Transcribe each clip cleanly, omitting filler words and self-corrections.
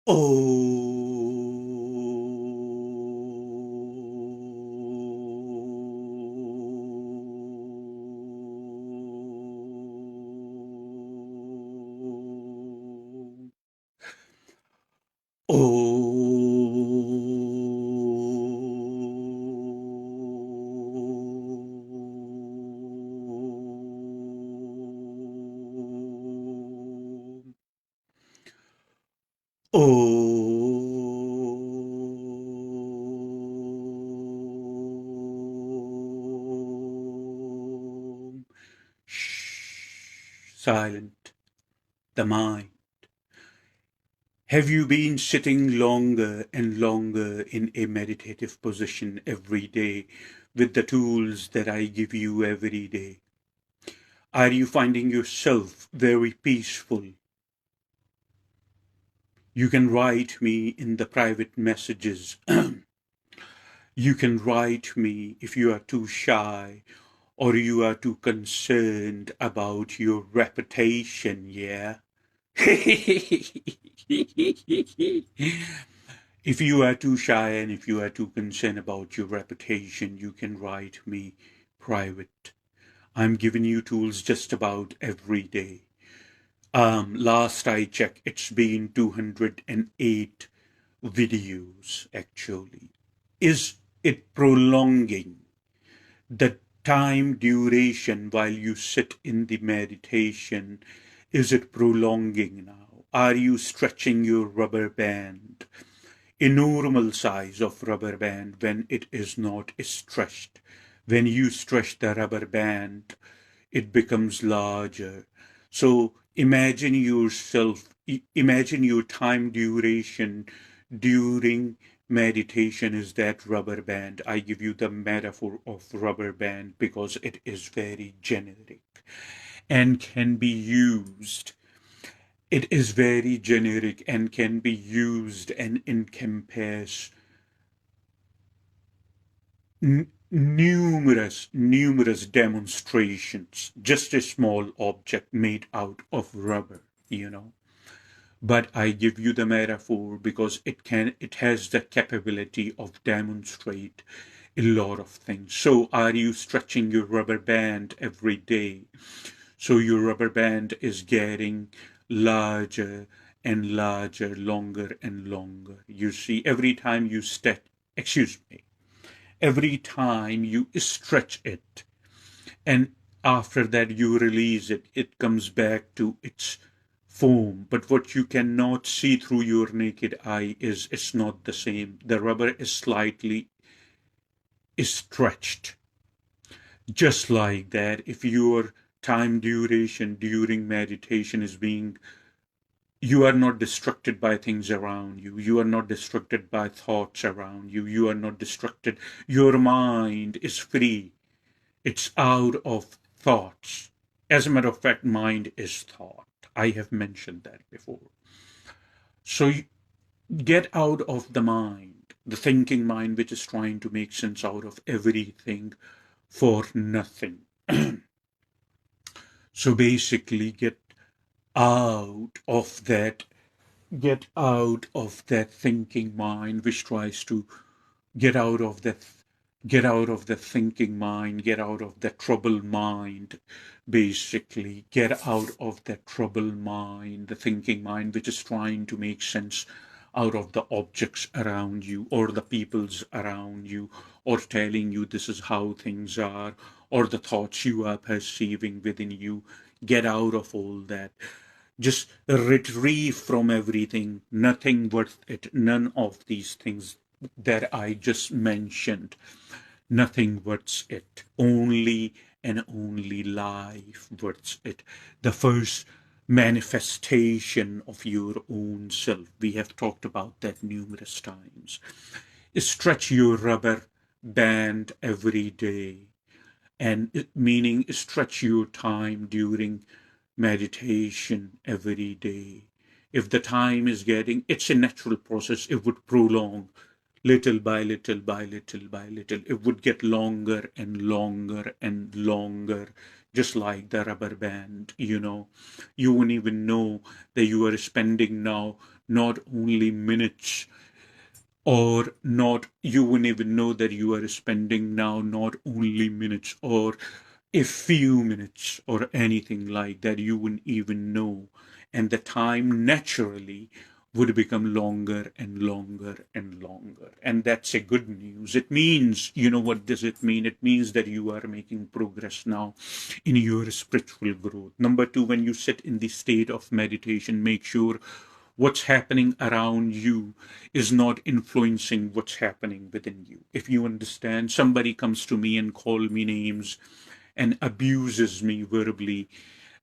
Oh. Om. Shh. Silent. The mind. Have you been sitting longer and longer in a meditative position every day with the tools that I give you every day? Are you finding yourself very peaceful? You can write me in the private messages. You can write me if you are too shy or you are too concerned about your reputation, yeah? If you are too shy and if you are too concerned about your reputation, you can write me private. I'm giving you tools just about every day. Last I checked, it's been 208 videos actually. Is it prolonging the time duration while you sit in the meditation? Is it prolonging now? Are you stretching your rubber band? A normal size of rubber band when it is not stretched. When you stretch the rubber band, it becomes larger. So imagine yourself, imagine your time duration during meditation is that rubber band. I give you the metaphor of rubber band because it is very generic and can be used. It is very generic and can be used and encompass numerous demonstrations. Just a small object made out of rubber. But I give you the metaphor because it has the capability of demonstrate a lot of things. So are you stretching your rubber band every day? So your rubber band is getting larger and larger, longer and longer. You see, every time you every time you stretch it, and after that you release it, it comes back to its form. But what you cannot see through your naked eye is it's not the same. The rubber is slightly stretched. Just like that, if your time duration during meditation is being, you are not distracted by things around you. You are not distracted by thoughts around you. You are not distracted. Your mind is free. It's out of thoughts. As a matter of fact, mind is thought. I have mentioned that before. So get out of the mind, the thinking mind, which is trying to make sense out of everything for nothing. So basically, out of that, get out of that thinking mind, which tries to get out of that get out of the thinking mind, get out of the troubled mind, basically. Get out of that troubled mind, the thinking mind, which is trying to make sense out of the objects around you or the peoples around you, or telling you this is how things are, or the thoughts you are perceiving within you. Get out of all that. Just retrieve from everything, nothing worth it, none of these things that I just mentioned. Nothing worth it. Only and only life worth it. The first manifestation of your own self. We have talked about that numerous times. Stretch your rubber band every day, and meaning stretch your time during meditation every day. If the time is getting, it's a natural process, it would prolong little by little by little by little. It would get longer and longer and longer, just like the rubber band. You wouldn't even know that you are spending now not only minutes, or not, you wouldn't even know that you are spending now not only minutes or a few minutes or anything like that. You wouldn't even know. And the time naturally would become longer and longer and longer. And that's a good news. It means, what does it mean? It means that you are making progress now in your spiritual growth. Number two, when you sit in the state of meditation, make sure what's happening around you is not influencing what's happening within you. If you understand, somebody comes to me and call me names and abuses me verbally,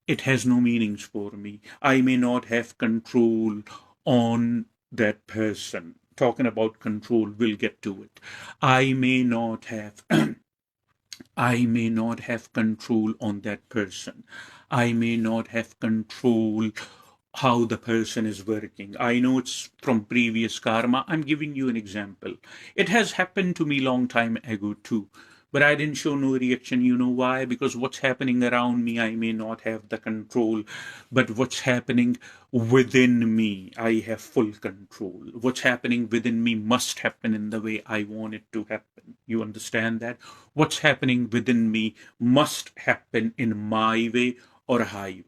it has no meanings for me. I may not have control on that person. Talking about control, we'll get to it. I may not have I may not have control on that person. I may not have control how the person is working. I know it's from previous karma. I'm giving you an example. It has happened to me long time ago too. But I didn't show no reaction. You know why? Because what's happening around me, I may not have the control. But what's happening within me, I have full control. What's happening within me must happen in the way I want it to happen. You understand that? What's happening within me must happen in my way or highway.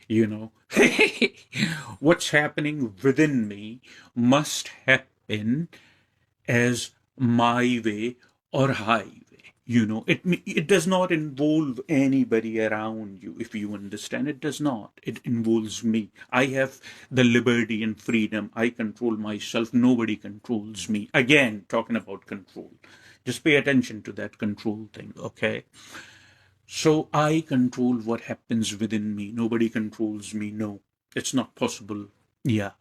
You know, what's happening within me must happen as my way or highway. It does not involve anybody around you. If you understand, it does not. It involves me. I have the liberty and freedom. I control myself. Nobody controls me. Again, talking about control. Just pay attention to that control thing, okay? So I control what happens within me. Nobody controls me. No, it's not possible. Yeah.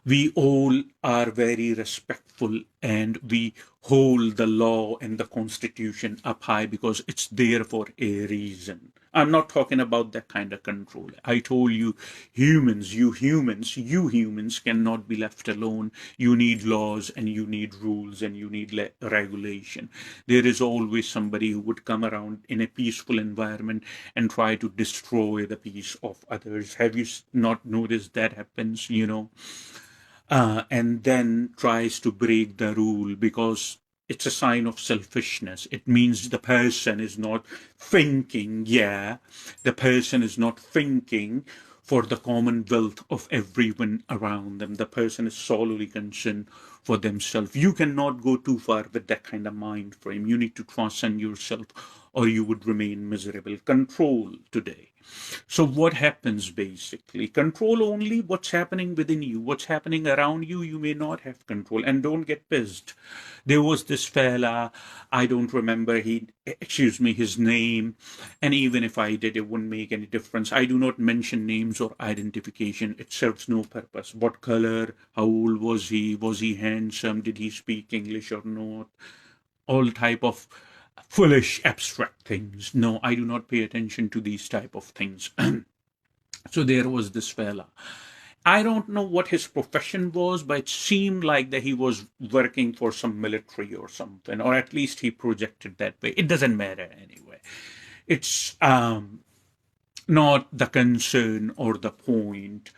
We all are very respectful and we hold the law and the constitution up high because it's there for a reason. I'm not talking about that kind of control. I told you, you humans cannot be left alone. You need laws and you need rules and you need regulation. There is always somebody who would come around in a peaceful environment and try to destroy the peace of others. Have you not noticed that happens, and then tries to break the rule because it's a sign of selfishness. It means the person is not thinking, the person is not thinking for the commonwealth of everyone around them. The person is solely concerned for themselves. You cannot go too far with that kind of mind frame. You need to transcend yourself or you would remain miserable. Control today. So what happens basically? Control only what's happening within you. What's happening around you, you may not have control. And don't get pissed. There was this fella, I don't remember his name. And even if I did, it wouldn't make any difference. I do not mention names or identification. It serves no purpose. What color? How old was he? Was he handsome? Did he speak English or not? All type of foolish abstract things. No, I do not pay attention to these type of things. So there was this fella. I don't know what his profession was, but it seemed like that he was working for some military or something, or at least he projected that way. It doesn't matter anyway. It's not the concern or the point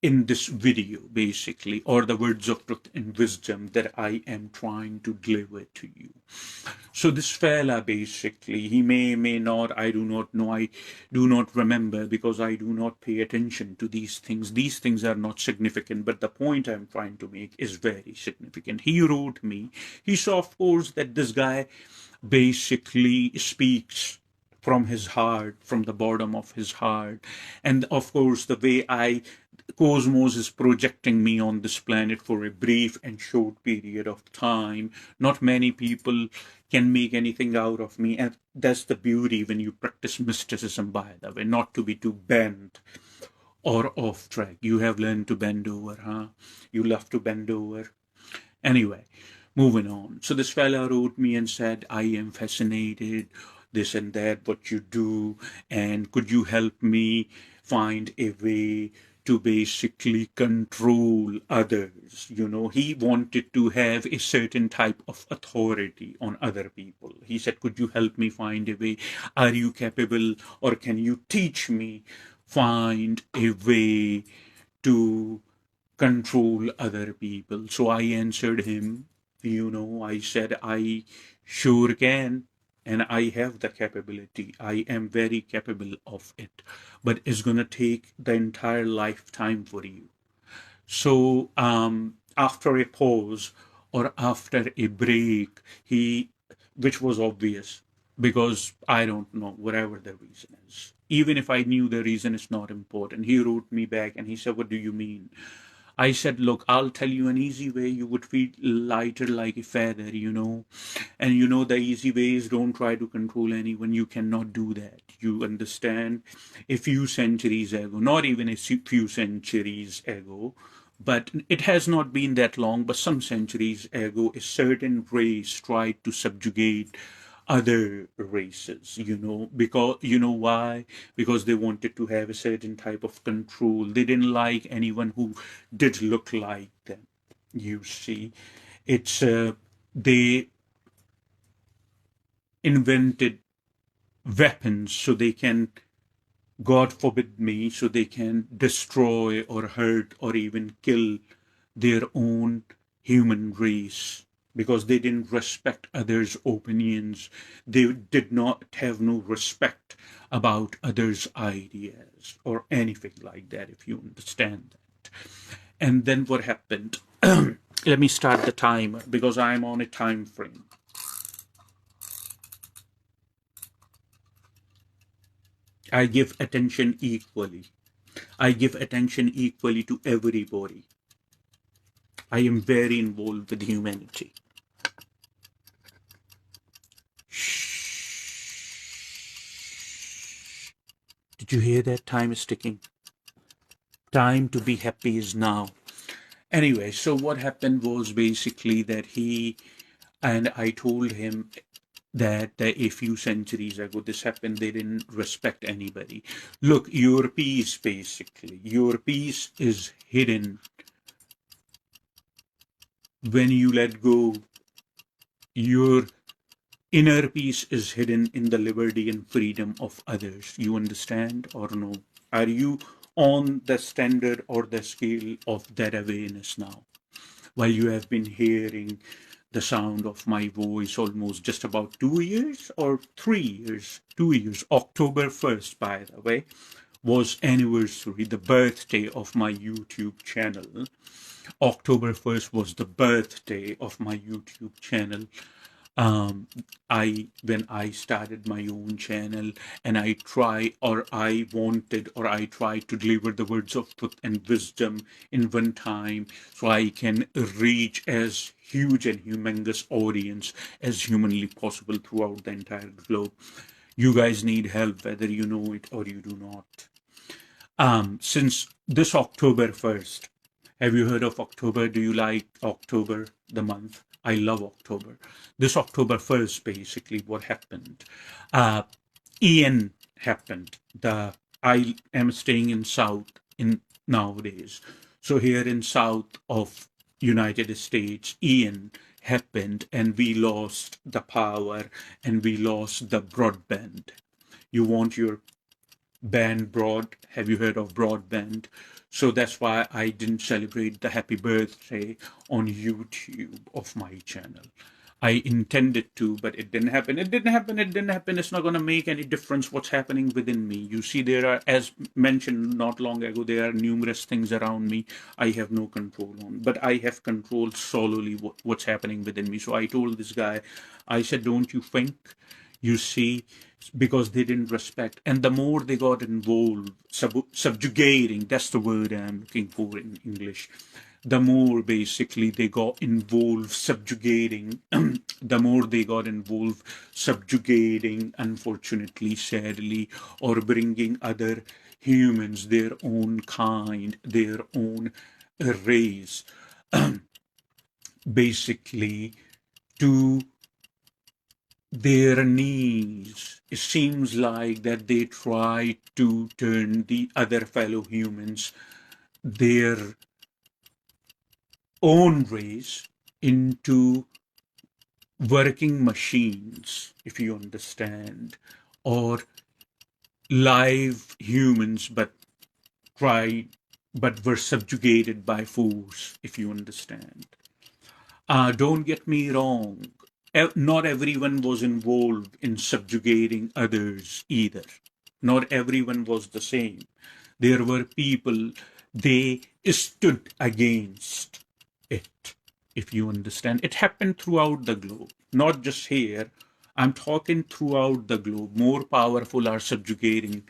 in this video, basically, or the words of truth and wisdom that I am trying to deliver to you. So this fella, basically, he may not, I do not know, I do not remember because I do not pay attention to these things. These things are not significant, but the point I'm trying to make is very significant. He wrote me, he saw, of course, that this guy basically speaks from his heart, from the bottom of his heart. And of course, the way Cosmos is projecting me on this planet for a brief and short period of time. Not many people can make anything out of me. And that's the beauty when you practice mysticism, by the way, not to be too bent or off track. You have learned to bend over, huh? You love to bend over. Anyway, moving on. So this fella wrote me and said, I am fascinated, this and that, what you do, and could you help me find a way to basically control others? He wanted to have a certain type of authority on other people. He said, could you help me find a way? Are you capable, or can you teach me find a way to control other people. So I answered him, I said, I sure can, and I have the capability. I am very capable of it, but it's going to take the entire lifetime for you. So after a pause or after a break, which was obvious because I don't know, whatever the reason is. Even if I knew the reason, it's not important. He wrote me back and he said, "What do you mean?" I said, "Look, I'll tell you an easy way you would feel lighter like a feather. And the easy way is don't try to control anyone. You cannot do that. You understand? A few centuries ago, not even a few centuries ago, but it has not been that long, but some centuries ago, a certain race tried to subjugate other races, because why? Because they wanted to have a certain type of control. They didn't like anyone who did look like them. You see, it's they invented weapons so they can, God forbid me, so they can destroy or hurt or even kill their own human race because they didn't respect others' opinions. They did not have no respect about others' ideas or anything like that, if you understand that. And then what happened? Let me start the timer because I'm on a time frame. I give attention equally. I give attention equally to everybody. I am very involved with humanity. Shh. Did you hear that? Time is ticking. Time to be happy is now. Anyway, so what happened was basically that I told him that a few centuries ago this happened. They didn't respect anybody. Look, your peace is hidden when you let go. Your inner peace is hidden in the liberty and freedom of others. You understand or no? Are you on the standard or the scale of that awareness now? While you have been hearing the sound of my voice almost just about 2 years or 3 years, 2 years. October 1st, by the way, was anniversary, the birthday of my YouTube channel. October 1st was the birthday of my YouTube channel. When I started my own channel and I tried to deliver the words of truth and wisdom in one time so I can reach as huge and humongous audience as humanly possible throughout the entire globe. You guys need help whether you know it or you do not. Since this October 1st, have you heard of October? Do you like October, the month? I love October. This October 1st, basically, what happened? Ian happened. I am staying in South in nowadays. So here in South of United States, Ian happened and we lost the power and we lost the broadband. You want your band broad? Have you heard of broadband? So that's why I didn't celebrate the happy birthday on YouTube of my channel. I intended to, but it didn't happen. It didn't happen. It didn't happen. It's not going to make any difference what's happening within me. You see, there are, as mentioned not long ago, there are numerous things around me I have no control on, but I have control solely what's happening within me. So I told this guy, I said, don't you think? You see, because they didn't respect. And the more they got involved, subjugating, that's the word I'm looking for in English. The more basically they got involved subjugating, unfortunately, sadly, or bringing other humans, their own kind, their own race, basically to their knees. It seems like that they try to turn the other fellow humans, their own race, into working machines, if you understand, or live humans, but try but were subjugated by force, if you understand. Don't get me wrong. Not everyone was involved in subjugating others either. Not everyone was the same. There were people, they stood against it, if you understand. It happened throughout the globe, not just here. I'm talking throughout the globe. More powerful are subjugating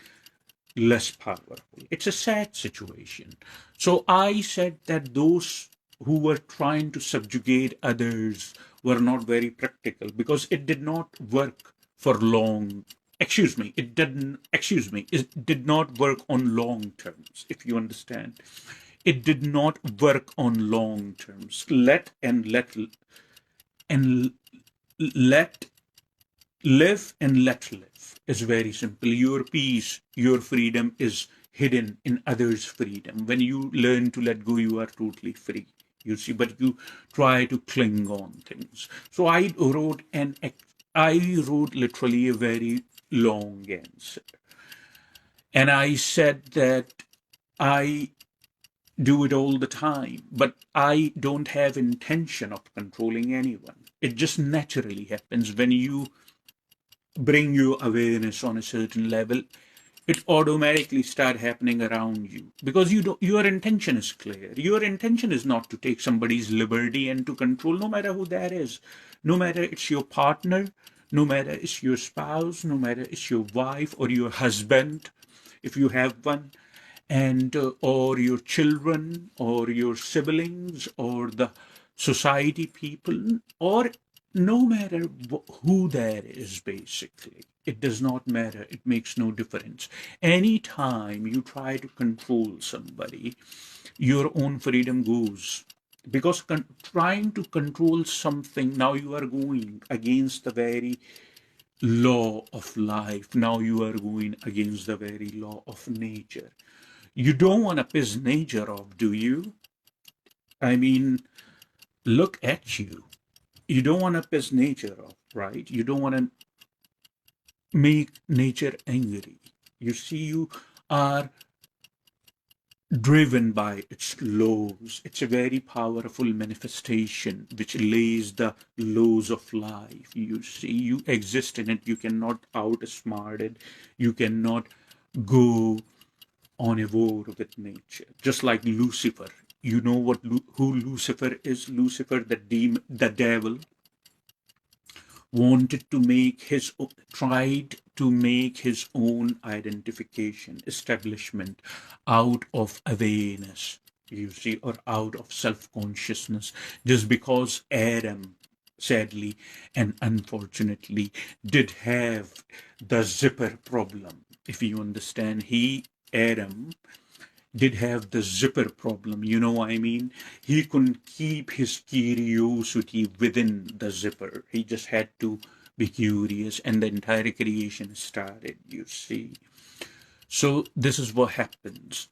less powerful. It's a sad situation. So I said that those who were trying to subjugate others were not very practical because it did not work for long. It did not work on long terms, if you understand. It did not work on long terms. And let live and let live is very simple. Your peace, your freedom is hidden in others' freedom. When you learn to let go, you are totally free. You see, but you try to cling on things. So I wrote literally a very long answer. And I said that I do it all the time, but I don't have intention of controlling anyone. It just naturally happens when you bring your awareness on a certain level. It automatically start happening around you because your intention is clear. Your intention is not to take somebody's liberty and to control, no matter who that is, no matter it's your partner, no matter it's your spouse, no matter it's your wife or your husband, if you have one, and or your children or your siblings or the society people, or no matter who there is. Basically, it does not matter, it makes no difference. Anytime you try to control somebody, your own freedom goes, because trying to control something, now you are going against the very law of life. Now you are going against the very law of nature. You don't want to piss nature off, do you? I mean, look at you. You don't want to piss nature off, right? You don't want to make nature angry. You see, you are driven by its laws. It's a very powerful manifestation which lays the laws of life. You see, you exist in it. You cannot outsmart it. You cannot go on a war with nature. Just like Lucifer. You know who Lucifer is? Lucifer, the devil, wanted to make tried to make his own identification, establishment out of awareness, you see, or out of self-consciousness, just because Adam, sadly and unfortunately, did have the zipper problem, if you understand. Adam, did have the zipper problem. You know what I mean? He couldn't keep his curiosity within the zipper. He just had to be curious, and the entire creation started, you see. So this is what happens.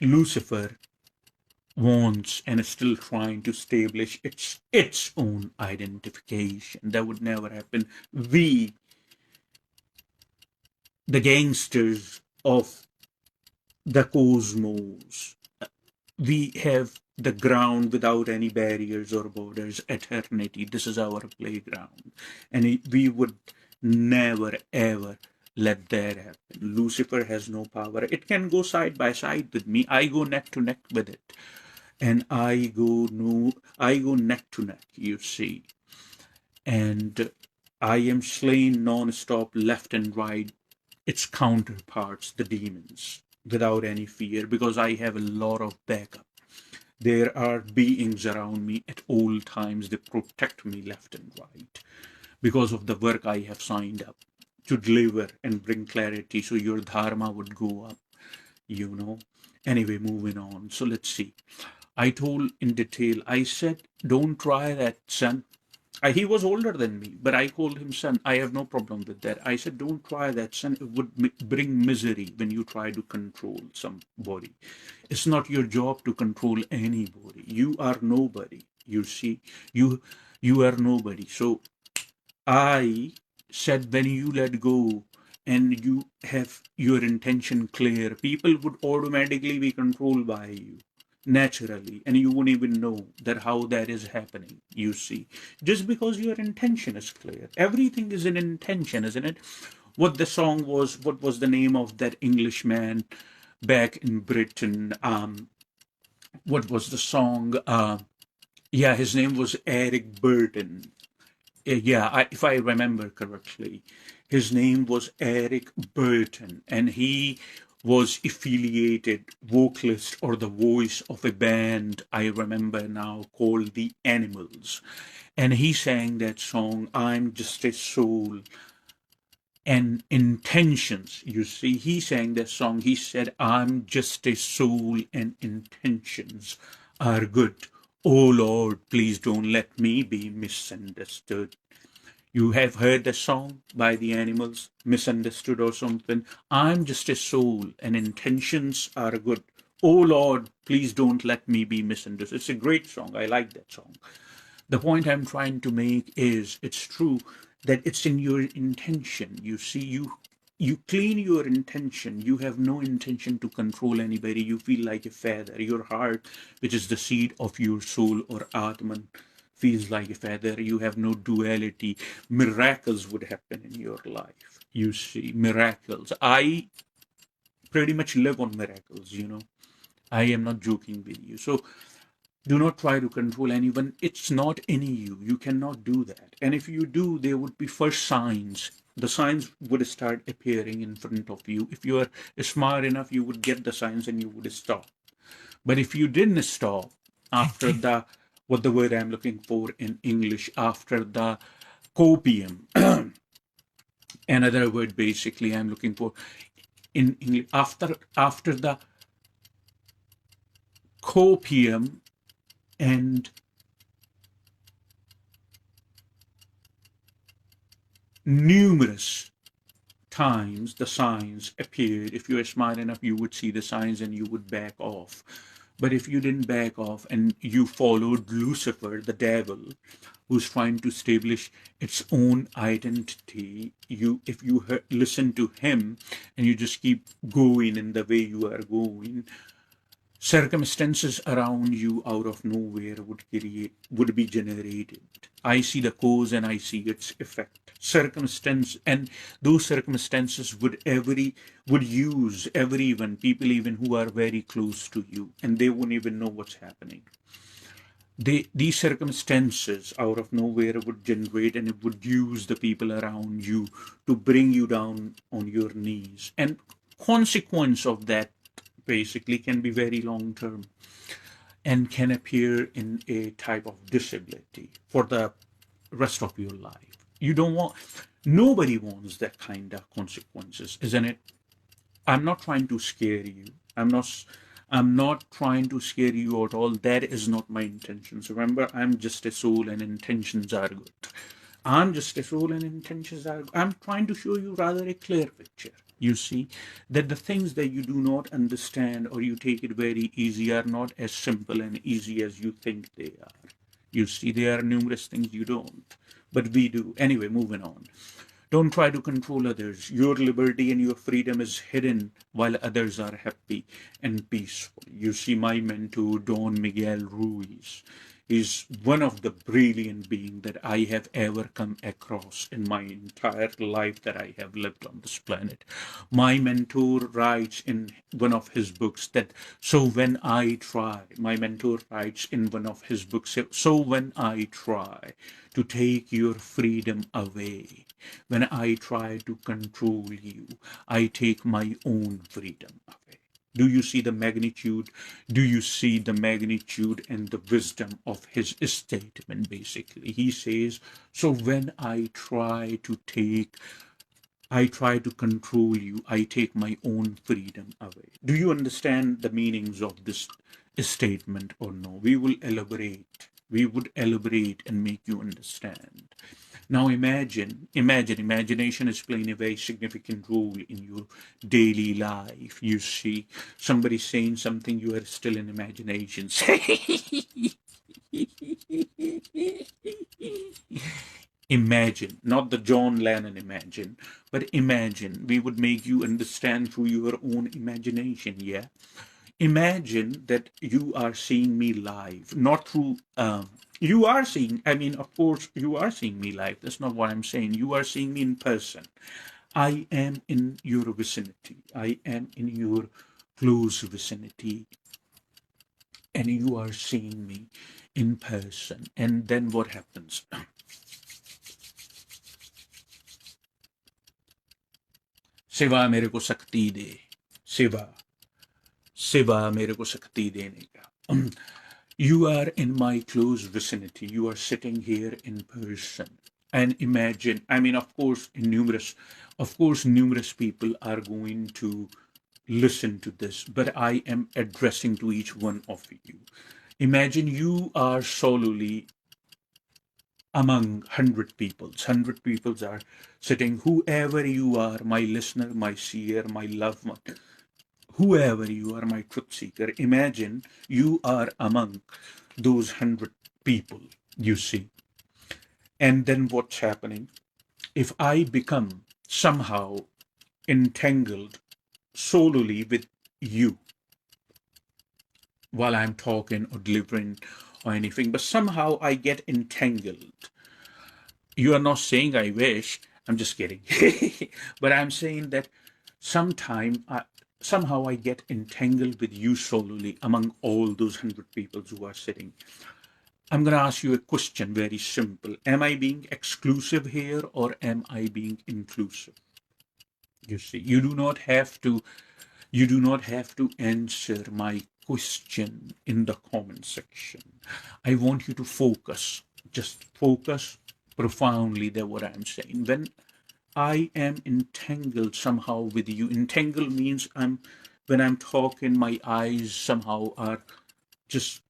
Lucifer wants and is still trying to establish its own identification. That would never happen. We, the gangsters of the cosmos, we have the ground without any barriers or borders, eternity. This is our playground. And we would never, ever let that happen. Lucifer has no power. It can go side by side with me. I go neck to neck with it. And I go neck to neck, you see. And I am slain non-stop, left and right, its counterparts, the demons, without any fear, because I have a lot of backup. There are beings around me at all times. They protect me left and right because of the work I have signed up to deliver and bring clarity, so your dharma would go up, you know. Anyway, moving on. So let's see. I told in detail, I said, don't try that, son. He was older than me, but I called him son. I have no problem with that. I said, don't try that, son. It would bring misery when you try to control somebody. It's not your job to control anybody. You are nobody. You see, you are nobody. So I said, when you let go and you have your intention clear, people would automatically be controlled by you naturally, and you won't even know that how that is happening. You see, just because your intention is clear, everything is an intention, isn't it? What the song was, what was the name of that Englishman back in Britain? What was the song? Yeah, his name was Eric Burton. Yeah, if I remember correctly, his name was Eric Burton, and he was affiliated vocalist or the voice of a band I remember now called the Animals. And he sang that song, I'm Just a Soul and Intentions. You see, he sang that song. He said, I'm just a soul and intentions are good. Oh Lord, please don't let me be misunderstood. You have heard the song by the Animals, Misunderstood or something. I'm just a soul and intentions are good. Oh Lord, please don't let me be misunderstood. It's a great song. I like that song. The point I'm trying to make is it's true that it's in your intention. You see, you clean your intention. You have no intention to control anybody. You feel like a feather. Your heart, which is the seed of your soul or Atman, feels like a feather. You have no duality. Miracles would happen in your life. You see, miracles. I pretty much live on miracles, you know. I am not joking with you. So do not try to control anyone. It's not in you. You cannot do that. And if you do, there would be first signs. The signs would start appearing in front of you. If you are smart enough, you would get the signs and you would stop. But if you didn't stop after the, what the word I'm looking for in English, after the copium, another word basically I'm looking for in English, after the copium and numerous times the signs appeared. If you are smart enough, you would see the signs and you would back off. But if you didn't back off and you followed Lucifer, the devil, who's trying to establish its own identity, if you listen to him and you just keep going in the way you are going, circumstances around you out of nowhere would be generated. I see the cause and I see its effect. Circumstance, and those circumstances would use everyone, people even who are very close to you, and they wouldn't even know what's happening. These circumstances out of nowhere would generate, and it would use the people around you to bring you down on your knees. And consequence of that basically can be very long term and can appear in a type of disability for the rest of your life. You don't want, nobody wants that kind of consequences, isn't it? I'm not trying to scare you. I'm not trying to scare you at all. That is not my intentions. Remember, I'm just a soul and intentions are good. I'm just a soul and intentions are good. I'm trying to show you rather a clear picture. You see that the things that you do not understand or you take it very easy are not as simple and easy as you think they are. You see, there are numerous things you don't, but we do. Anyway, moving on. Don't try to control others. Your liberty and your freedom is hidden while others are happy and peaceful. You see, my mentor, Don Miguel Ruiz, is one of the brilliant beings that I have ever come across in my entire life that I have lived on this planet. My mentor writes in one of his books that, my mentor writes in one of his books, so when I try to take your freedom away, when I try to control you, I take my own freedom away. Do you see the magnitude? Do you see the magnitude and the wisdom of his statement? Basically, he says, so when I try to control you, I take my own freedom away. Do you understand the meanings of this statement or no? We will elaborate. We would elaborate and make you understand. Now imagination is playing a very significant role in your daily life. You see, somebody saying something, you are still in imagination. Imagine, not the John Lennon imagine, but imagine. We would make you understand through your own imagination, yeah? Imagine that you are seeing me live, not through, you are seeing, I mean, of course, you are seeing me live. That's not what I'm saying. You are seeing me in person. I am in your vicinity. I am in your close vicinity, and you are seeing me in person. And then what happens? सिवा मेरे को शक्ति दे, सिवा सिवा मेरे को शक्ति देने का. You are in my close vicinity. You are sitting here in person. And imagine, I mean, of course, numerous people are going to listen to this, but I am addressing to each one of you. Imagine you are solely among 100 peoples. 100 peoples are sitting, whoever you are, my listener, my seer, my loved one, whoever you are, my truth seeker. Imagine you are among those 100 people, you see. And then what's happening? If I become somehow entangled solely with you while I'm talking or delivering or anything, but somehow I get entangled. You are not saying I wish, I'm just kidding. But I'm saying that somehow I get entangled with you solely among all those 100 people who are sitting. I'm going to ask you a question, very simple. Am I being exclusive here or am I being inclusive? You see, you do not have to answer my question in the comment section. I want you to focus, just focus profoundly. That's what I'm saying. When I am entangled somehow with you, entangle means when I'm talking, my eyes somehow are just,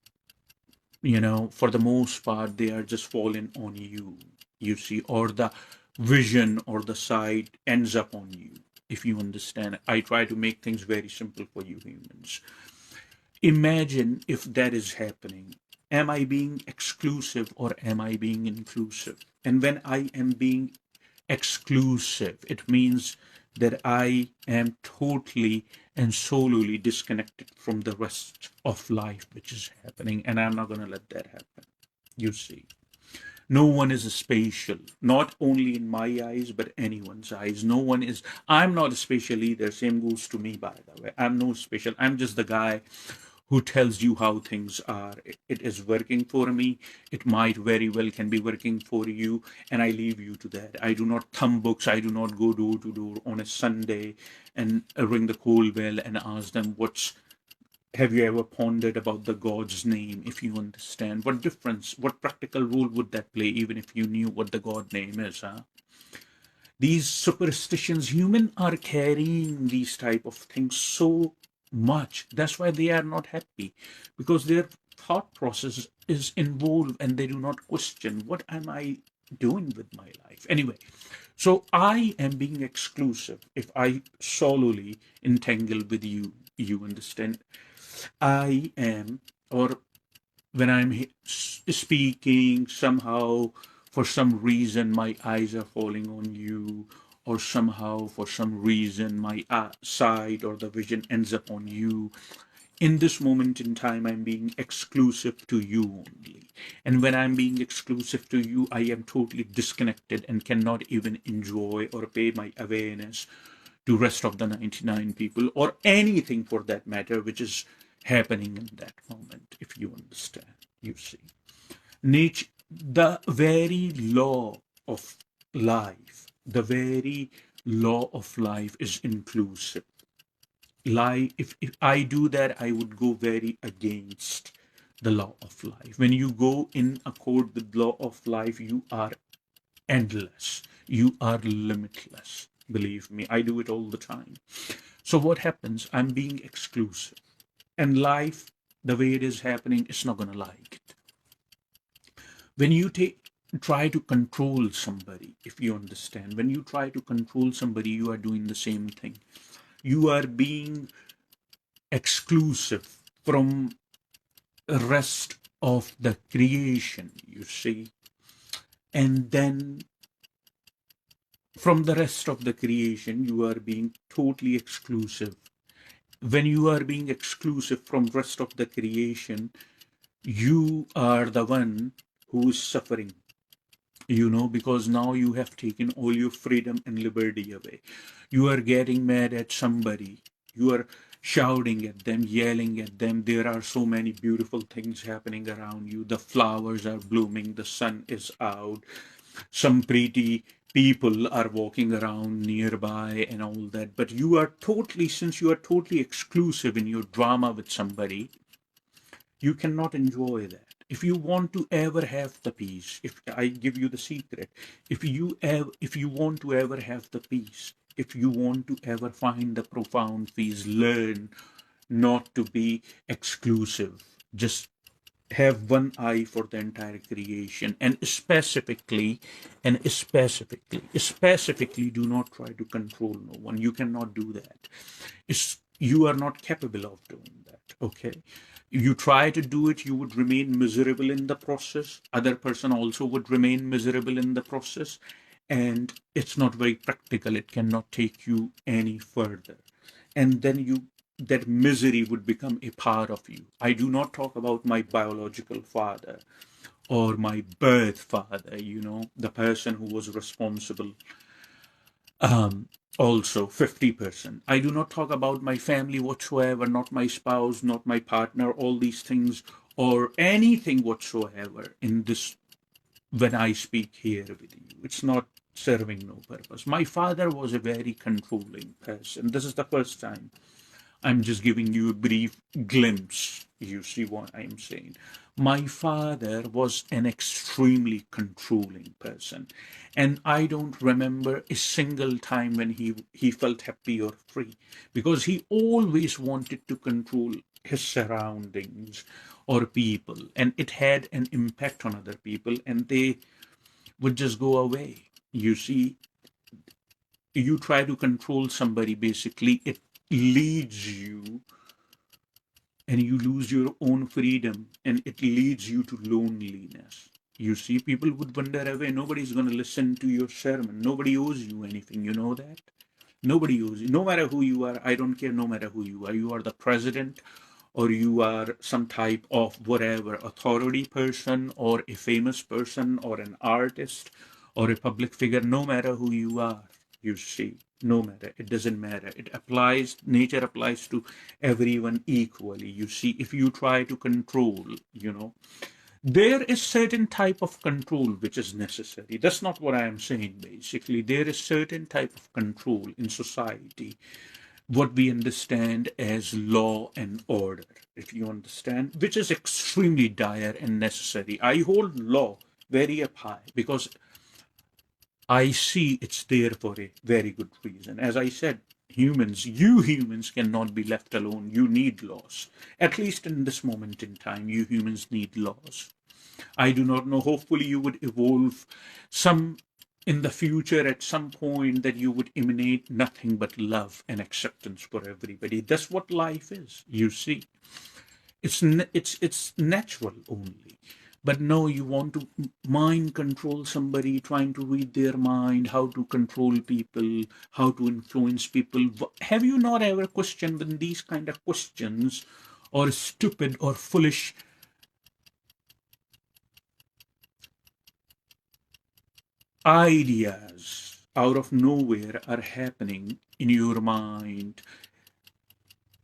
for the most part, they are just falling on you, you see, or the vision or the sight ends up on you. If you understand, I try to make things very simple for you humans. Imagine if that is happening. Am I being exclusive or am I being inclusive? And when I am being exclusive, it means that I am totally and solely disconnected from the rest of life which is happening, and I'm not going to let that happen. You see, no one is special, not only in my eyes, but anyone's eyes. No one is, I'm not a special either. Same goes to me, by the way. I'm no special. I'm just the guy who tells you how things are. It is working for me. It might very well can be working for you, and I leave you to that. I do not thumb books. I do not go door to door on a Sunday and ring the call bell and ask them, have you ever pondered about the God's name? If you understand, what difference, what practical role would that play, even if you knew what the God name is, huh? These superstitions, human are carrying these type of things so much. That's why they are not happy, because their thought process is involved and they do not question, what am I doing with my life anyway? So I am being exclusive if I solely entangle with you. You understand? I am, or when I'm speaking, somehow, for some reason, my eyes are falling on you, or somehow, for some reason, my sight or the vision ends up on you. In this moment in time, I'm being exclusive to you only. And when I'm being exclusive to you, I am totally disconnected and cannot even enjoy or pay my awareness to rest of the 99 people, or anything for that matter, which is happening in that moment, if you understand. You see, nature, the very law of life, the very law of life is inclusive. If I do that, I would go very against the law of life. When you go in accord with law of life, you are endless, you are limitless. Believe me, I do it all the time. So what happens? I'm being exclusive, and life, the way it is happening, is not going to like it. When you try to control somebody, if you understand, when you try to control somebody, you are doing the same thing. You are being exclusive from the rest of the creation, you see. And then from the rest of the creation, you are being totally exclusive. When you are being exclusive from rest of the creation, you are the one who is suffering, because now you have taken all your freedom and liberty away. You are getting mad at somebody. You are shouting at them, yelling at them. There are so many beautiful things happening around you. The flowers are blooming, the sun is out, some pretty people are walking around nearby and all that. But since you are totally exclusive in your drama with somebody, you cannot enjoy that. If you want to ever have the peace, if I give you the secret, if you want to ever have the peace, if you want to ever find the profound peace, learn not to be exclusive. Just have one eye for the entire creation, and specifically do not try to control no one. You cannot do that. You are not capable of doing that. Okay, you try to do it, you would remain miserable in the process. Other person also would remain miserable in the process, and it's not very practical. It cannot take you any further, and then that misery would become a part of you. I do not talk about my biological father or my birth father, the person who was responsible, um, also 50%. I do not talk about my family whatsoever, not my spouse, not my partner, all these things, or anything whatsoever in this when I speak here with you. It's not serving no purpose. My father was a very controlling person. This is the first time I'm just giving you a brief glimpse. You see what I'm saying? My father was an extremely controlling person, and I don't remember a single time when he felt happy or free, because he always wanted to control his surroundings or people, and it had an impact on other people, and they would just go away. You see, you try to control somebody, basically, it leads you, and you lose your own freedom, and it leads you to loneliness. You see, people would wander away. Nobody's going to listen to your sermon. Nobody owes you anything. You know that? Nobody owes you. No matter who you are, I don't care. No matter who you are. You are the president, or you are some type of whatever authority person, or a famous person, or an artist, or a public figure. No matter who you are, you see, no matter, it doesn't matter. It applies, nature applies to everyone equally. You see, if you try to control, there is certain type of control which is necessary. That's not what I am saying. Basically, there is certain type of control in society, what we understand as law and order, if you understand, which is extremely dire and necessary. I hold law very up high because I see it's there for a very good reason. As I said, you humans cannot be left alone. You need laws. At least in this moment in time, you humans need laws. I do not know. Hopefully, you would evolve some in the future at some point, that you would emanate nothing but love and acceptance for everybody. That's what life is. You see, it's natural only. But no, you want to mind control somebody, trying to read their mind, how to control people, how to influence people. Have you not ever questioned when these kind of questions, or stupid or foolish ideas out of nowhere are happening in your mind?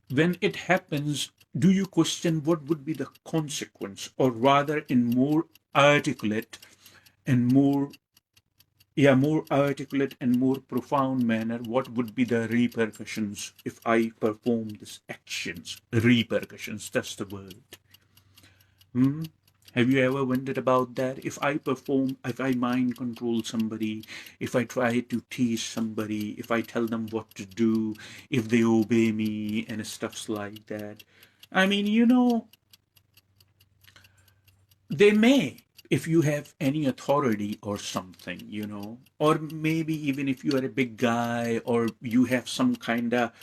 When it happens, do you question what would be the consequence, or rather, in more articulate and more articulate and more profound manner, what would be the repercussions if I perform these actions? Repercussions, that's the word. Hmm? Have you ever wondered about that? If I mind control somebody, if I try to tease somebody, if I tell them what to do, if they obey me and stuffs like that. I mean, they may, if you have any authority or something, or maybe even if you are a big guy, or you have some kind of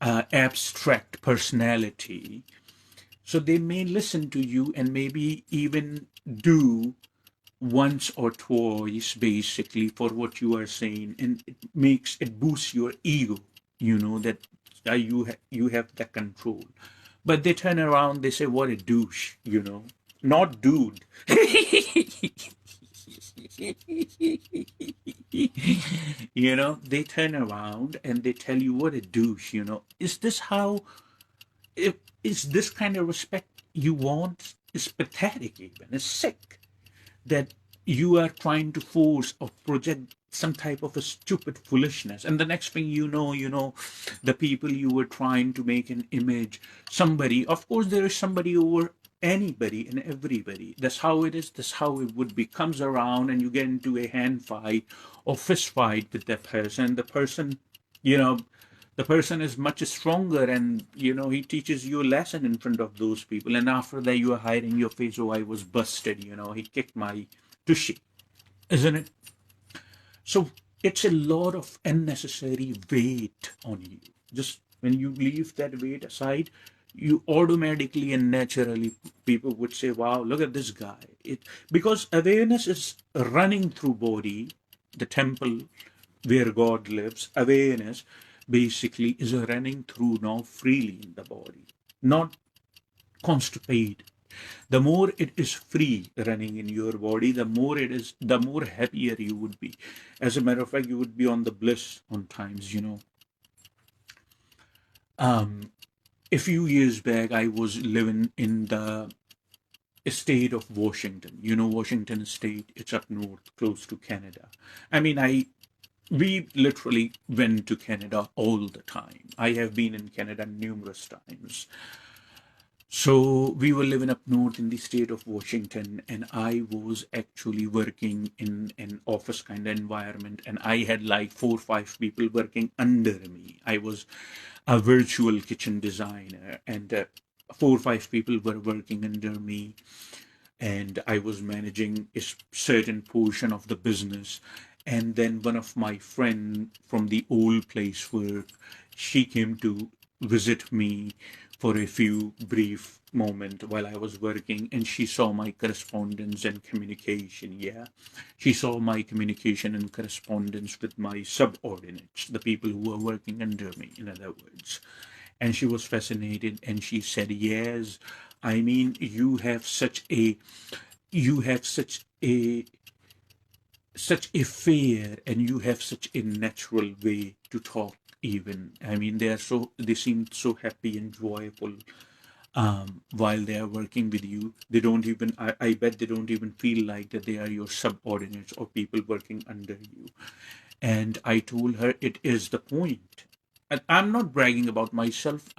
abstract personality, so they may listen to you and maybe even do once or twice basically for what you are saying, and it boosts your ego, that you have the control. But they turn around, they say, what a douche, not dude. They turn around and they tell you what a douche. Is this how, if is this kind of respect you want? It's pathetic, even. It's sick that you are trying to force or project some type of a stupid foolishness, and the next thing the people you were trying to make an image, somebody, of course there is somebody over anybody and everybody. That's how it is, that's how it would be. Comes around and you get into a hand fight or fist fight with that person. You know the person is much stronger, and he teaches you a lesson in front of those people, and after that you are hiding your face. Oh, I was busted, he kicked my tushy, isn't it? So it's a lot of unnecessary weight on you. Just when you leave that weight aside, you automatically and naturally, people would say, wow, look at this guy. Because awareness is running through body, the temple where God lives. Awareness basically is running through now freely in the body, not constipated. The more it is free running in your body, the more happier you would be. As a matter of fact, you would be on the bliss on times. A few years back, I was living in the state of Washington. Washington state, it's up north, close to Canada. I mean, we literally went to Canada all the time. I have been in Canada numerous times. So we were living up north in the state of Washington, and I was actually working in an office kind of environment, and I had like 4 or 5 people working under me. I was a virtual kitchen designer, and 4 or 5 people were working under me, and I was managing a certain portion of the business. And then one of my friend from the old place where she came to visit me for a few brief moment while I was working, and she saw my correspondence and communication. Yeah, she saw my communication and correspondence with my subordinates, the people who were working under me, in other words. And she was fascinated, and she said, yes, I mean, you have such a fair, and you have such a natural way to talk. Even, I mean, they seem so happy and joyful while they are working with you. They don't even, I bet they don't even feel like that they are your subordinates or people working under you. And I told her, it is the point. And I'm not bragging about myself.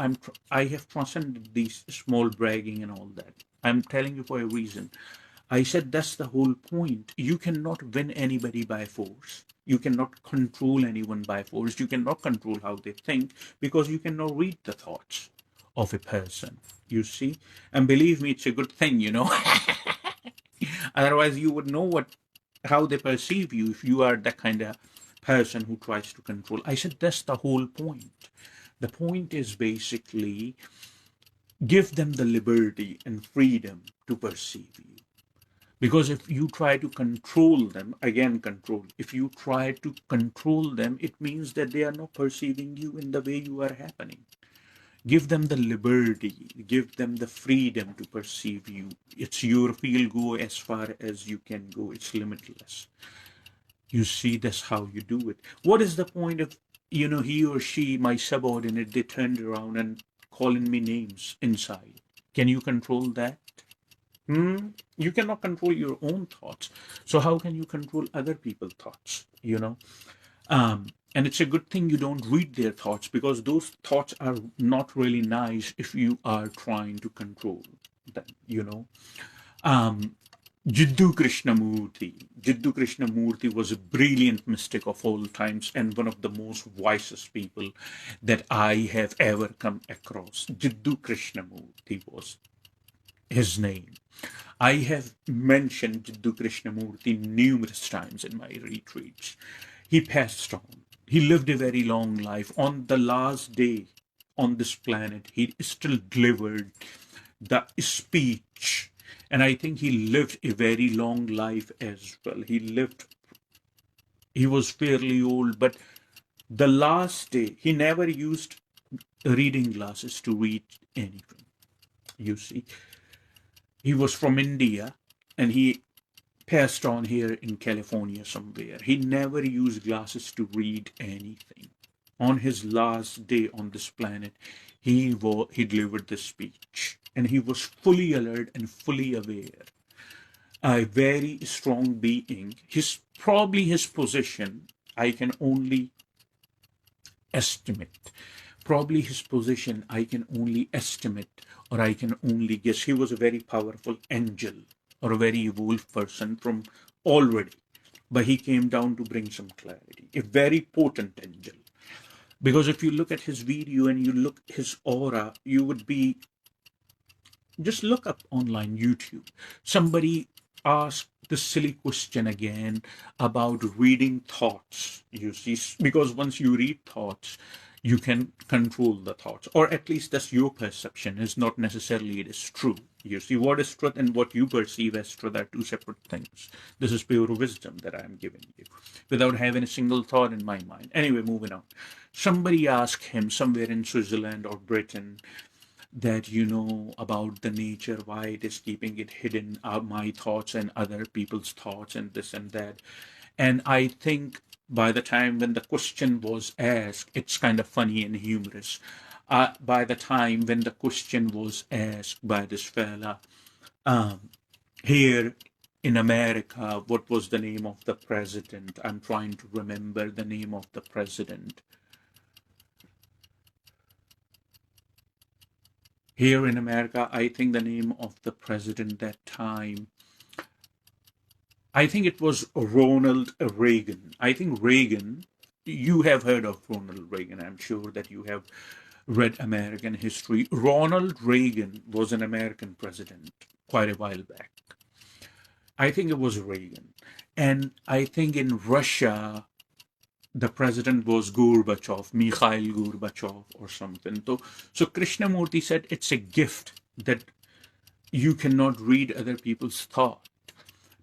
I have transcended these small bragging and all that. I'm telling you for a reason. I said that's the whole point. You cannot win anybody by force. You cannot control anyone by force. You cannot control how they think, because you cannot read the thoughts of a person. You see? And believe me, it's a good thing. Otherwise, you would know how they perceive you if you are that kind of person who tries to control. I said that's the whole point. The point is basically give them the liberty and freedom to perceive you. Because if you try to control them, again, control, if you try to control them, it means that they are not perceiving you in the way you are happening. Give them the liberty, give them the freedom to perceive you. It's your field, go as far as you can go. It's limitless. You see, that's how you do it. What is the point of, he or she, my subordinate, they turned around and calling me names inside? Can you control that? You cannot control your own thoughts. So how can you control other people's thoughts? And it's a good thing you don't read their thoughts, because those thoughts are not really nice if you are trying to control them. Jiddu Krishnamurti. Jiddu Krishnamurti was a brilliant mystic of all times and one of the most wisest people that I have ever come across. Jiddu Krishnamurti was his name. I have mentioned Jiddu Krishnamurti numerous times in my retreats. He passed on. He lived a very long life. On the last day on this planet, he still delivered the speech And I think he lived a very long life as well. He was fairly old, but the last day, he never used reading glasses to read anything. You see, he was from India and he passed on here in California somewhere. He never used glasses to read anything. On his last day on this planet, he delivered this speech, and he was fully alert and fully aware. A very strong being. His position, I can only estimate. Probably his position, I can only estimate, or I can only guess. He was a very powerful angel or a very evolved person from already, but he came down to bring some clarity. A very potent angel. Because if you look at his video and you look his aura, you would be, just look up online YouTube. Somebody asked the silly question again about reading thoughts. You see, because once you read thoughts, you can control the thoughts, or at least that's your perception. Is not necessarily it is true. You see, what is truth and what you perceive as truth are two separate things. This is pure wisdom that I am giving you, without having a single thought in my mind. Anyway, moving on. Somebody asked him somewhere in Switzerland or Britain that about the nature, why it is keeping it hidden, my thoughts and other people's thoughts and this and that. And I think by the time when the question was asked, it's kind of funny and humorous. By the time when the question was asked by this fella, here in America, what was the name of the president? I'm trying to remember the name of the president. Here in America, I think the name of the president that time, I think it was Ronald Reagan. I think Reagan, you have heard of Ronald Reagan. I'm sure that you have read American history. Ronald Reagan was an American president quite a while back. I think it was Reagan. And I think in Russia, the president was Gorbachev, Mikhail Gorbachev or something. So Krishnamurti said it's a gift that you cannot read other people's thoughts.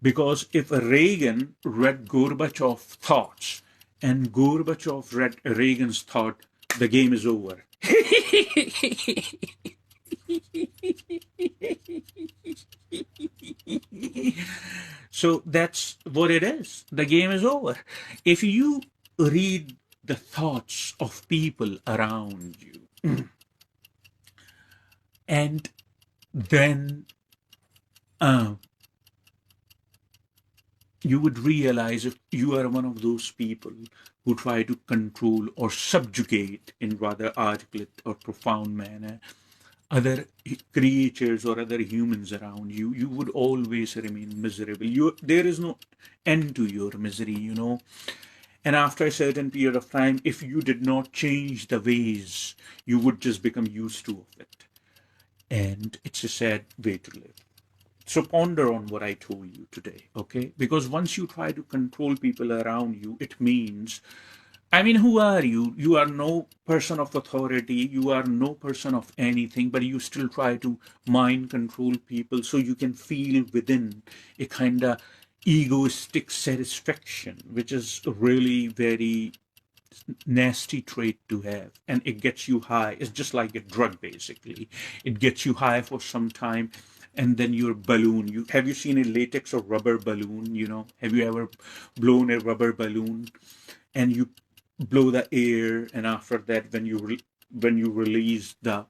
Because if Reagan read Gorbachev's thoughts and Gorbachev read Reagan's thought, the game is over. So that's what it is. The game is over. If you read the thoughts of people around you, and then you would realize if you are one of those people who try to control or subjugate in rather articulate or profound manner other creatures or other humans around you, you would always remain miserable. There is no end to your misery, And after a certain period of time, if you did not change the ways, you would just become used to it. And it's a sad way to live. So ponder on what I told you today, okay? Because once you try to control people around you, it means, who are you? You are no person of authority. You are no person of anything, but you still try to mind control people so you can feel within a kind of egoistic satisfaction, which is a really very nasty trait to have. And it gets you high. It's just like a drug, basically. It gets you high for some time, and then your balloon. Have you seen a latex or rubber balloon? Have you ever blown a rubber balloon and you blow the air, and after that, when you release the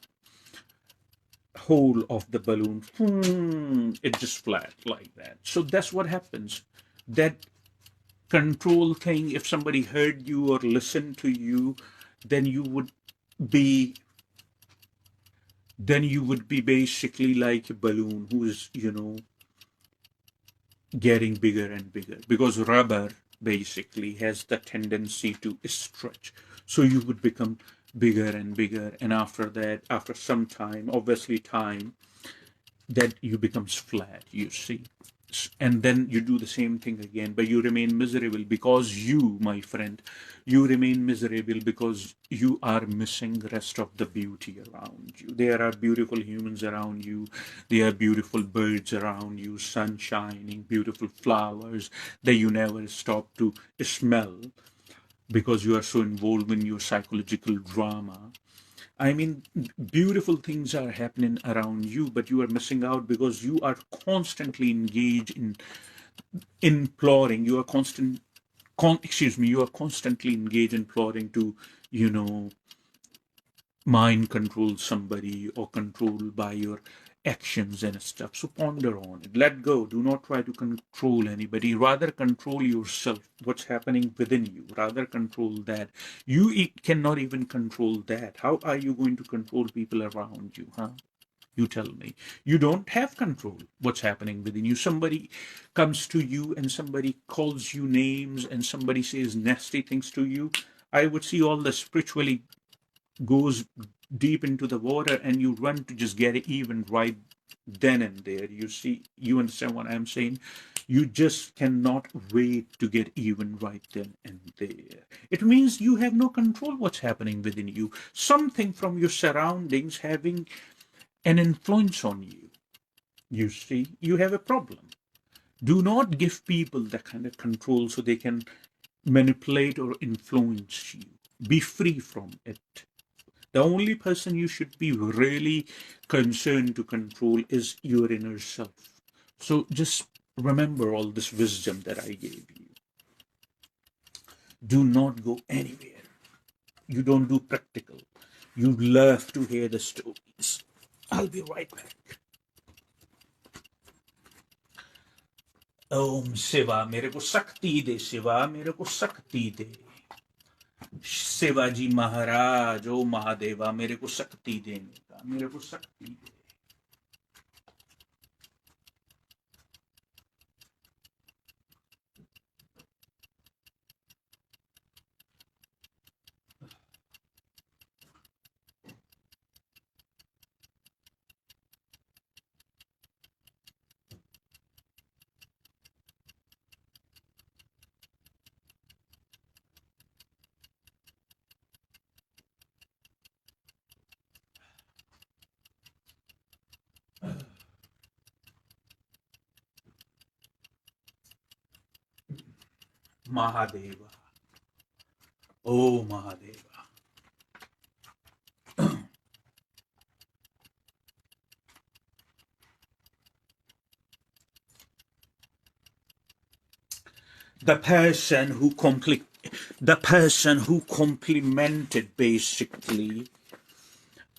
whole of the balloon, it just flat like that. So that's what happens. That control thing, if somebody heard you or listened to you, then you would be basically like a balloon who is, getting bigger and bigger, because rubber basically has the tendency to stretch. So you would become bigger and bigger, and after that, after some time, obviously time, that you becomes flat, you see. and then you do the same thing again, but you remain miserable because you, my friend, you remain miserable because you are missing the rest of the beauty around you. There are beautiful humans around you, there are beautiful birds around you, sun shining, beautiful flowers that you never stop to smell because you are so involved in your psychological drama. I mean, beautiful things are happening around you, but you are missing out because you are constantly engaged in imploring. You are you are constantly engaged in plotting to, you know, mind control somebody or control by your actions and stuff. So ponder on it. Let go. Do not try to control anybody. Rather control yourself. What's happening within you. Rather control that. You cannot even control that. How are you going to control people around you, huh? You tell me. You don't have control what's happening within you. Somebody comes to you and somebody calls you names and somebody says nasty things to you. I would see all the spiritually goes deep into the water and you run to just get it even right then and there. You see, you understand what I'm saying? You just cannot wait to get even right then and there. It means you have no control what's happening within you. Something from your surroundings having an influence on you. You see, you have a problem. Do not give people that kind of control so they can manipulate or influence you. Be free from it. The only person you should be really concerned to control is your inner self. So just remember all this wisdom that I gave you. Do not go anywhere. You don't do practical. You love to hear the stories. I'll be right back. ओम शिवा मेरे को शक्ति दे, शिवा मेरे को शक्ति दे। शिवाजी महाराज, ओ महादेवा मेरे को शक्ति देने का, मेरे को शक्ति दे। Mahadeva. Oh, Mahadeva. The person who complimented basically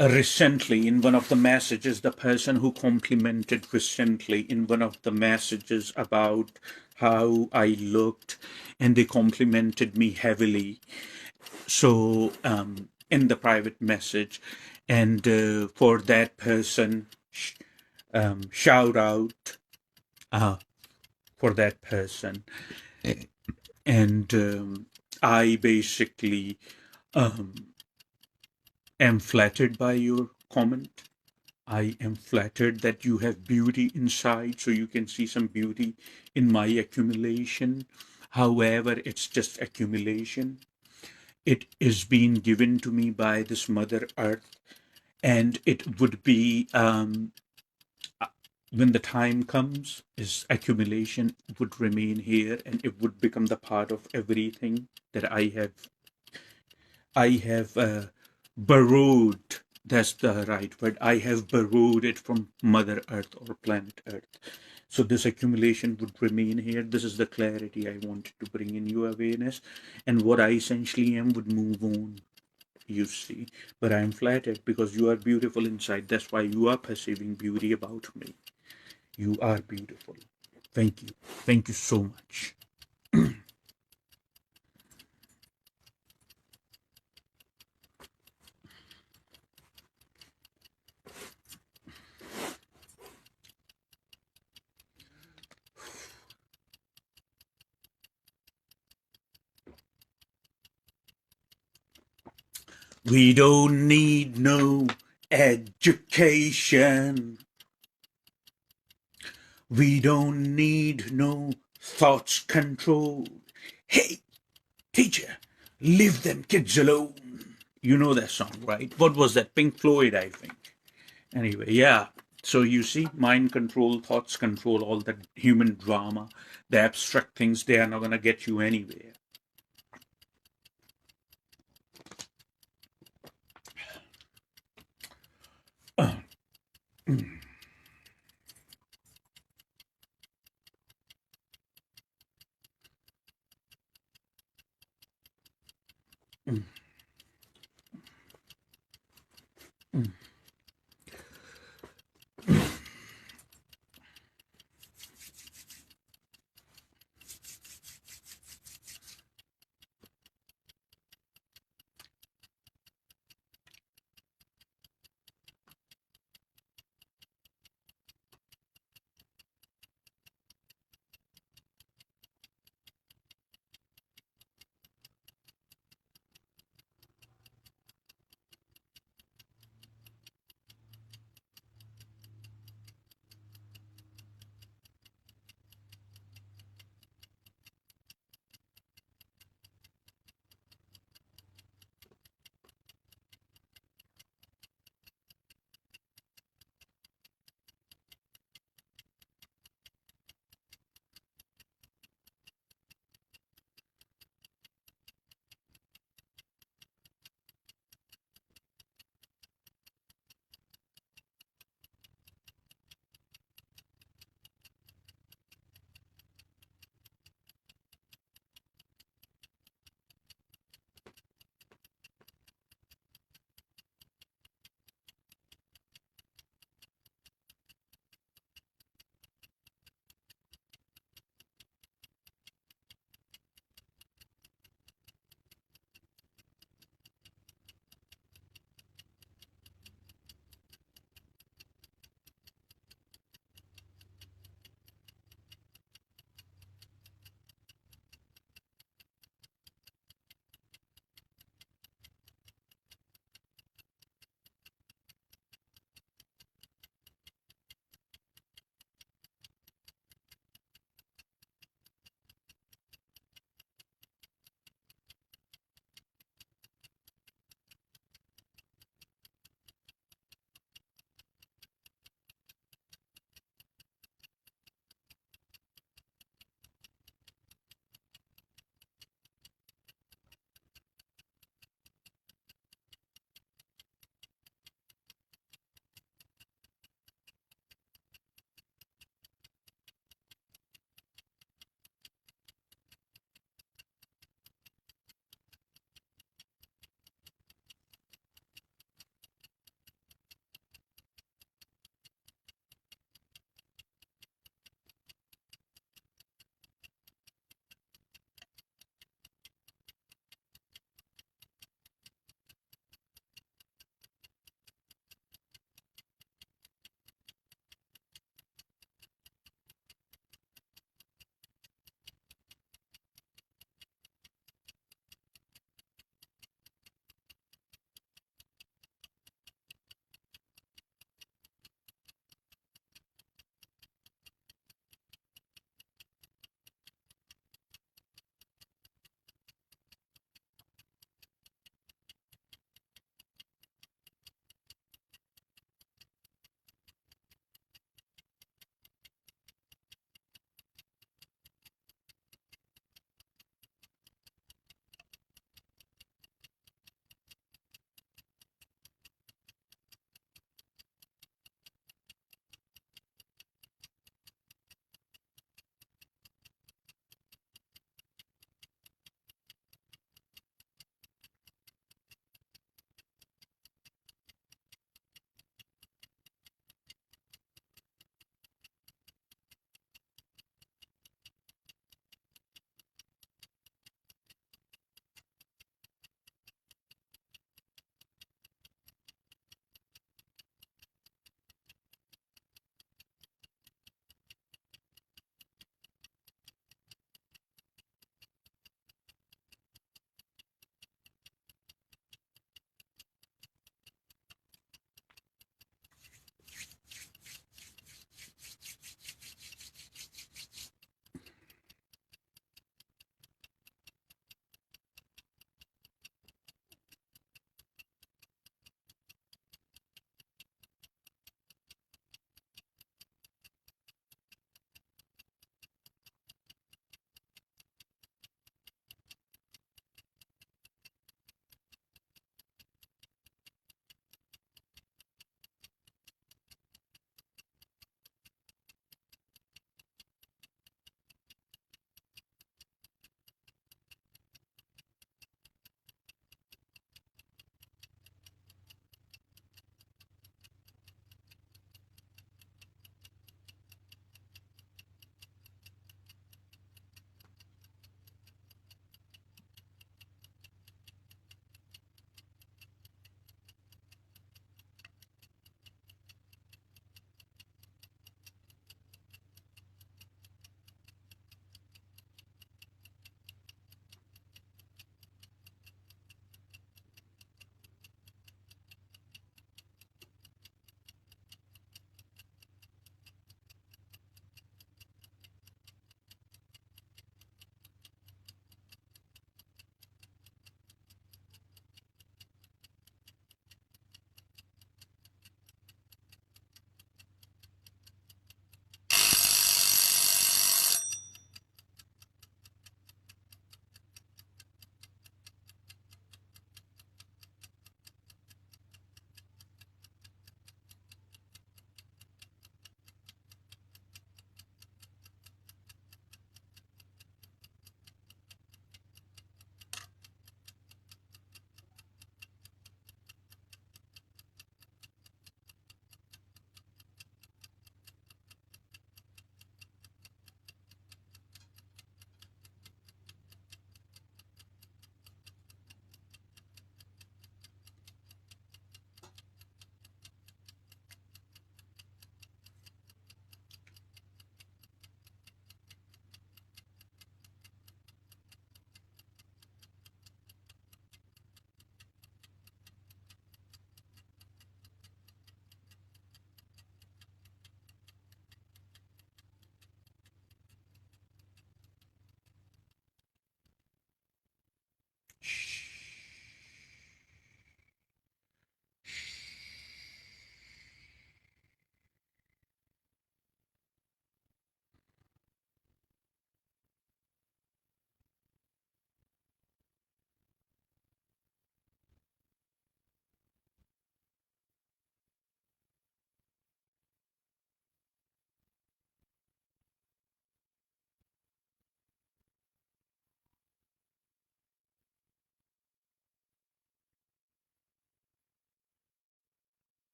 recently in one of the messages, the person who complimented recently in one of the messages about how I looked, and they complimented me heavily. So in the private message, and for that person, shout out for that person. And I basically am flattered by your comment. I am flattered that you have beauty inside, so you can see some beauty in my accumulation. However, it's just accumulation. It is being given to me by this Mother Earth, and it would be when the time comes, is accumulation would remain here, and it would become the part of everything that I have borrowed. That's the right word. I have borrowed it from Mother Earth or planet Earth. So this accumulation would remain here. This is the clarity I wanted to bring in your awareness. And what I essentially am would move on, you see. But I'm flattered because you are beautiful inside. That's why you are perceiving beauty about me. You are beautiful. Thank you. Thank you so much. We don't need no education. We don't need no thoughts control. Hey, teacher, leave them kids alone. You know that song, right? What was that? Pink Floyd, I think. Anyway, yeah. So you see, mind control, thoughts control, all that human drama, the abstract things, they are not going to get you anywhere.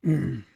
Om.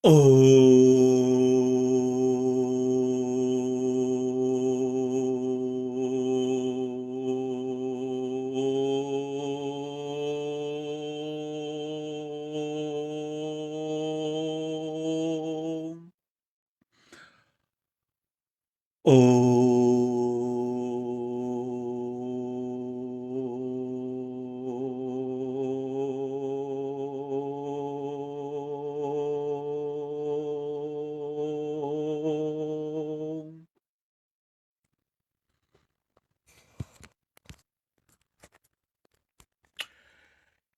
Om.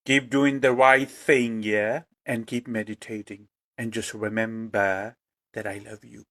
Keep doing the right thing, yeah? And keep meditating. And just remember that I love you.